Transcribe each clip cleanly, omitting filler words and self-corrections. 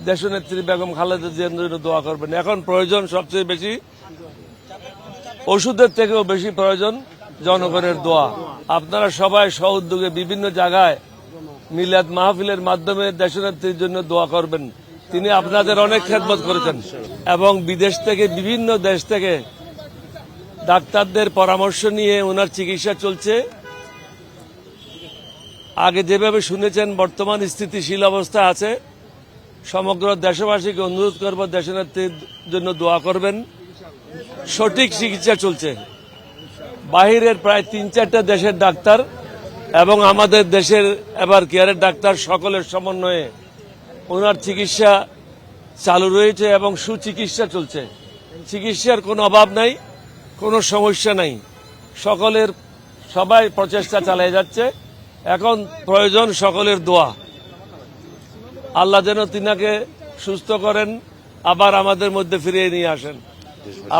দেশনেত্রী বেগম খালেদা জিয়ার জন্য দোয়া করবেন। এখন প্রয়োজন সবচেয়ে বেশি, ওষুধের থেকেও বেশি প্রয়োজন জনগণের দোয়া। আপনারা সবাই সহযোগে বিভিন্ন জায়গায় মিলাদ মাহফিলের মাধ্যমে দেশনেত্রীর জন্য দোয়া করবেন। তিনি আপনাদের অনেক খেদমত করেছেন এবং বিদেশ থেকে বিভিন্ন দেশ থেকে ডাক্তারদের পরামর্শ নিয়ে ওনার চিকিৎসা চলছে। আগে যেভাবে শুনেছেন বর্তমান স্থিতিশীল অবস্থা আছে। সমগ্র দেশবাসীকে অনুরোধ করব দেশনেত্রীর জন্য দোয়া করবেন। সঠিক চিকিৎসা চলছে। বাহিরের প্রায় ৩-৪টা দেশের ডাক্তার এবং আমাদের দেশের এবার কেয়ারের ডাক্তার সকলের সমন্বয়ে ওনার চিকিৎসা চালু রয়েছে এবং সুচিকিৎসা চলছে। চিকিৎসার কোনো অভাব নাই, কোনো সমস্যা নাই। সবাই প্রচেষ্টা চালিয়ে যাচ্ছে। এখন প্রয়োজন সকলের দোয়া। আল্লাহ যেন তিনাকে সুস্থ করেন, আবার আমাদের মধ্যে ফিরিয়ে নিয়ে আসেন।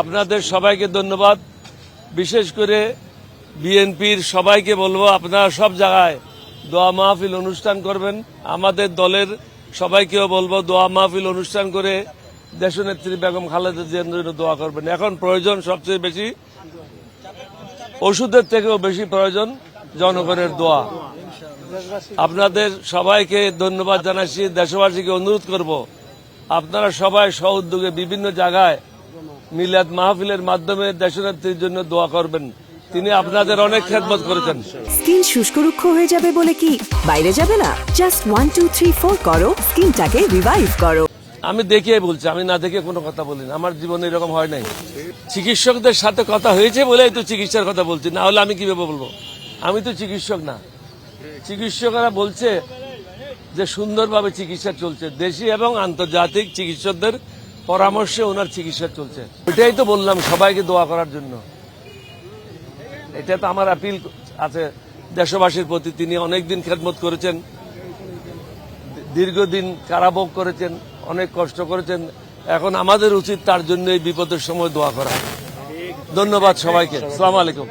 আপনাদের সবাইকে ধন্যবাদ। বিশেষ করে বিএনপির সবাইকে বলবো, আপনারা সব জায়গায় দোয়া মাহফিল অনুষ্ঠান করবেন। আমাদের দলের সবাইকেও বলবো দোয়া মাহফিল অনুষ্ঠান করে দেশনেত্রী বেগম খালেদা জিয়ার জন্য দোয়া করবেন। এখন প্রয়োজন সবচেয়ে বেশি, ওষুধের থেকেও বেশি প্রয়োজন জনগণের দোয়া। আপনাদের সবাইকে ধন্যবাদ জানাচ্ছি। দেশবাসীকে অনুরোধ করব, আপনারা সবাই সহযোগে বিভিন্ন জায়গায় মিলাদ মাহফিলের মাধ্যমে দেশনেত্রীর জন্য দোয়া করবেন। তিনি আপনাদের অনেক খেদমত করেছেন। স্কিন শুষ্ক রুক্ষ হয়ে যাবে বলে কি বাইরে যাবে না? জাস্ট 1 2 3 4 করো, স্কিনটাকে রিভাইভ করো। আমি দেখিয়ে বলছি, আমি না দেখে কোনো কথা বলি না। আমার জীবনে এরকম হয় নাই। চিকিৎসকদের সাথে কথা হয়েছে বলেই তো চিকিৎসার কথা বলছি, না হলে আমি কিভাবে বলবো? আমি তো চিকিৎসক না। চিকিৎসকরা বলছে যে সুন্দরভাবে চিকিৎসা চলছে। দেশি এবং আন্তর্জাতিক চিকিৎসকদের পরামর্শে ওনার চিকিৎসা চলছে। এটাই তো বললাম সবাইকে দোয়া করার জন্য। এটা তো আমার আপিল আছে দেশবাসীর প্রতি। তিনি অনেকদিন খেদমত করেছেন, দীর্ঘদিন কারাভোগ করেছেন, অনেক কষ্ট করেছেন। এখন আমাদের উচিত তার জন্য এই বিপদের সময় দোয়া করা। ধন্যবাদ সবাইকে। আসসালামু আলাইকুম।